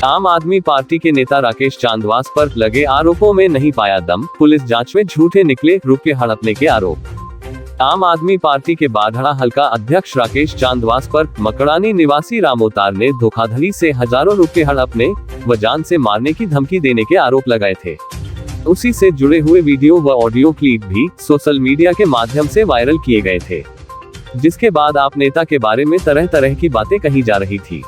आम आदमी पार्टी के नेता राकेश चांदवास पर लगे आरोपों में नहीं पाया दम, पुलिस जांच में झूठे निकले रुपये हड़पने के आरोप। आम आदमी पार्टी के बाढ़ड़ा हलका अध्यक्ष राकेश चांदवास पर मकड़ानी निवासी रामोतार ने धोखाधड़ी से हजारों रुपए हड़पने व जान से मारने की धमकी देने के आरोप लगाए थे। उसी से जुड़े हुए वीडियो व ऑडियो क्लिप भी सोशल मीडिया के माध्यम से वायरल किए गए थे, जिसके बाद आप नेता के बारे में तरह तरह की बातें कही जा रही थी।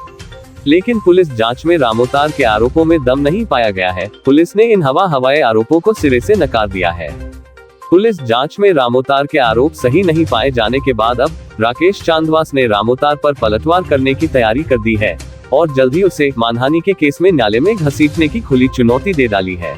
लेकिन पुलिस जांच में रामोतार के आरोपों में दम नहीं पाया गया है। पुलिस ने इन हवाई आरोपों को सिरे से नकार दिया है। पुलिस जांच में रामोतार के आरोप सही नहीं पाए जाने के बाद अब राकेश चांदवास ने रामोतार पर पलटवार करने की तैयारी कर दी है और जल्द ही उसे मानहानि के केस में न्यायालय में घसीटने की खुली चुनौती दे डाली है।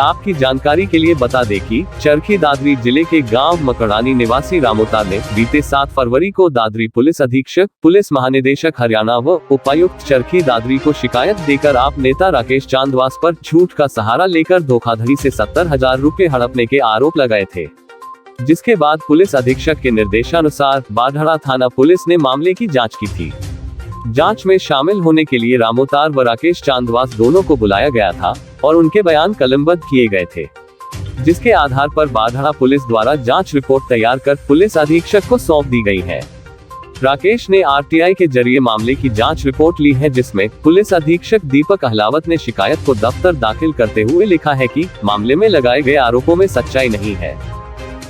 आपकी जानकारी के लिए बता दें कि चरखी दादरी जिले के गांव मकड़ानी निवासी रामोतार ने बीते 7 फरवरी को दादरी पुलिस अधीक्षक, पुलिस महानिदेशक हरियाणा व उपायुक्त चरखी दादरी को शिकायत देकर आप नेता राकेश चांदवास पर झूठ का सहारा लेकर धोखाधड़ी से 70,000 रुपए हड़पने के आरोप लगाए थे। जिसके बाद पुलिस अधीक्षक के निर्देशानुसार बाढ़ड़ा थाना पुलिस ने मामले की जाँच की थी। जांच में शामिल होने के लिए रामोतार व राकेश चांदवास दोनों को बुलाया गया था और उनके बयान कलमबद्ध किए गए थे, जिसके आधार पर बाढ़ड़ा पुलिस द्वारा जांच रिपोर्ट तैयार कर पुलिस अधीक्षक को सौंप दी गई है। राकेश ने आरटीआई के जरिए मामले की जांच रिपोर्ट ली है, जिसमें पुलिस अधीक्षक दीपक अहलावत ने शिकायत को दफ्तर दाखिल करते हुए लिखा है कि मामले में लगाए गए आरोपों में सच्चाई नहीं है।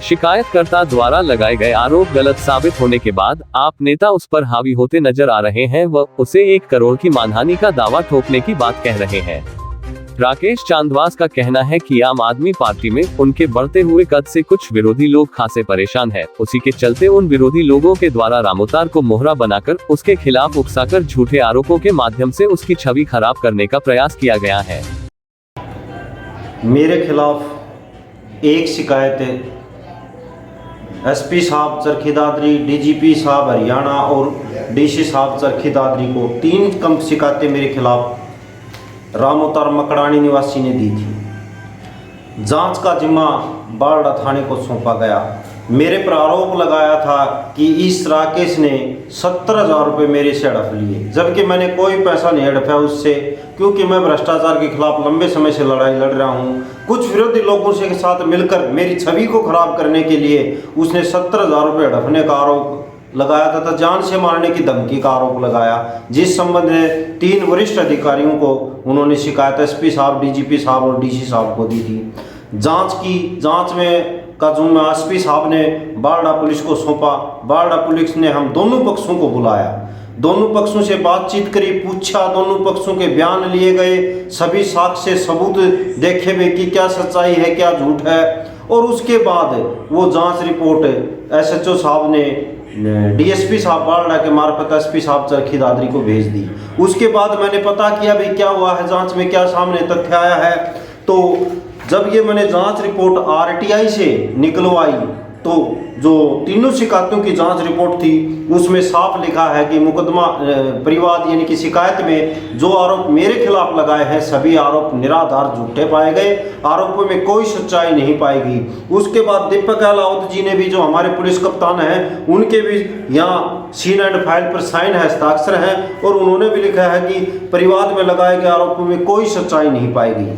शिकायतकर्ता द्वारा लगाए गए आरोप गलत साबित होने के बाद आप नेता उस पर हावी होते नजर आ रहे हैं व उसे 1 करोड़ की मानहानि का दावा ठोकने की बात कह रहे हैं। राकेश चांदवास का कहना है कि आम आदमी पार्टी में उनके बढ़ते हुए कद से कुछ विरोधी लोग खासे परेशान हैं। उसी के चलते उन विरोधी लोगों के द्वारा रामोतार को मोहरा बनाकर उसके खिलाफ उकसाकर झूठे आरोपों के माध्यम से उसकी छवि खराब करने का प्रयास किया गया है। मेरे खिलाफ एक शिकायत एसपी साहब चरखी दादरी, डीजीपी साहब हरियाणा और डीसी साहब चरखी दादरी को 3 कम शिकायतें मेरे खिलाफ रामोतार मकड़ानी निवासी ने दी थी। जांच का जिम्मा बाढ़ड़ा थाने को सौंपा गया। मेरे पर आरोप लगाया था कि इस राकेश ने 70,000 रुपये मेरे से हड़प लिए, जबकि मैंने कोई पैसा नहीं हड़पा उससे, क्योंकि मैं भ्रष्टाचार के खिलाफ लंबे समय से लड़ाई लड़ रहा हूं। कुछ विरोधी लोगों से के साथ मिलकर मेरी छवि को खराब करने के लिए उसने 70,000 रुपये हड़पने का आरोप लगाया तथा जान से मारने की धमकी का आरोप लगाया, जिस संबंध में 3 वरिष्ठ अधिकारियों को उन्होंने शिकायत एसपी साहब, डीजीपी साहब और डीसी साहब को दी थी। जांच में का जुम्मा एसपी साहब ने बाढ़ड़ा पुलिस को सौंपा। बाढ़ड़ा पुलिस ने हम दोनों पक्षों को बुलाया, दोनों पक्षों से बातचीत करी, पूछा, दोनों पक्षों के बयान लिए गए, सभी साक्ष्य सबूत देखे हुए कि क्या सच्चाई है क्या झूठ है, और उसके बाद वो जांच रिपोर्ट एसएचओ साहब ने डीएसपी साहब बाढ़ड़ा के मार्फत एसपी साहब चरखी दादरी को भेज दी। उसके बाद मैंने पता किया भाई क्या हुआ है, जांच में क्या सामने तथ्य आया है। तो जब ये मैंने जांच रिपोर्ट आरटीआई से निकलवाई तो जो तीनों शिकायतों की जांच रिपोर्ट थी उसमें साफ लिखा है कि मुकदमा परिवाद यानी कि शिकायत में जो आरोप मेरे खिलाफ लगाए हैं सभी आरोप निराधार झूठे पाए गए, आरोपों में कोई सच्चाई नहीं पाएगी। उसके बाद दीपक अहलावत जी ने भी, जो हमारे पुलिस कप्तान हैं, उनके भी यहाँ सीन एंड फाइल पर साइन है, हस्ताक्षर हैं, और उन्होंने भी लिखा है कि परिवाद में लगाए गए आरोपों में कोई सच्चाई नहीं पाएगी।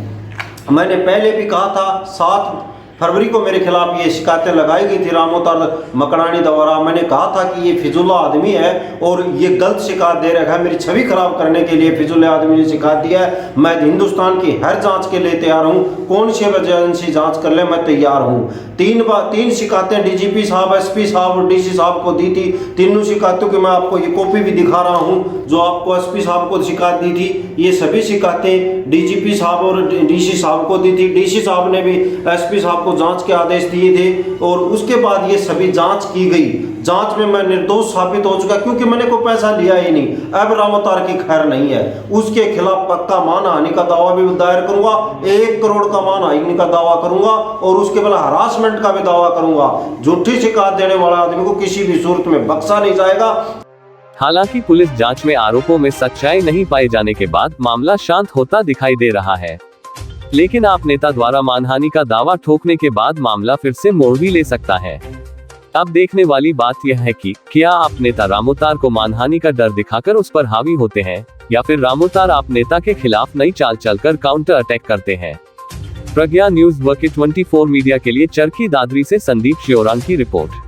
मैंने पहले भी कहा था 7 फरवरी को मेरे खिलाफ ये शिकायतें लगाई गई थी रामोतार मकड़ानी द्वारा। मैंने कहा था कि ये फिजूल आदमी है और ये गलत शिकायत दे रखा है, मेरी छवि खराब करने के लिए फिजूल आदमी ने शिकायत दिया है। मैं हिंदुस्तान की हर जांच के लिए तैयार हूँ, कौन सी एजेंसी जांच कर ले मैं तैयार हूँ। 3 शिकायतें डीजीपी साहब, एसपी साहब और डीसी साहब को दी थी। तीनों शिकायतों की मैं आपको ये कॉपी भी दिखा रहा हूँ, जो आपको एसपी साहब को शिकायत दी थी। ये सभी शिकायतें डीजीपी साहब और डीसी साहब को दी थी। डीसी साहब ने भी एसपी साहब को जांच के आदेश दिए थे और उसके बाद ये सभी जांच की गई। जांच में मैं निर्दोष साबित हो चुका, क्योंकि मैंने कोई पैसा लिया ही नहीं। अब रामोतार की खैर नहीं है, उसके खिलाफ पक्का मानहानि का दावा भी दायर करूंगा, 1 करोड़ का मानहानि का दावा करूंगा और उसके बाद हरासमेंट का भी दावा करूंगा। झूठी शिकायत देने वाला आदमी को किसी भी सूरत में बख्शा नहीं जाएगा। हालांकि पुलिस जांच में आरोपों में सच्चाई नहीं पाए जाने के बाद मामला शांत होता दिखाई दे रहा है, लेकिन आप नेता द्वारा मानहानि का दावा ठोकने के बाद मामला फिर से मोड़ भी ले सकता है। अब देखने वाली बात यह है कि क्या आप नेता रामोतार को मानहानि का डर दिखाकर उस पर हावी होते हैं, या फिर रामोतार आप नेता के खिलाफ नई चाल चलकर काउंटर अटैक करते हैं। प्रज्ञा न्यूज़ वर्क 24 मीडिया के लिए चरखी दादरी से संदीप श्योरान की रिपोर्ट।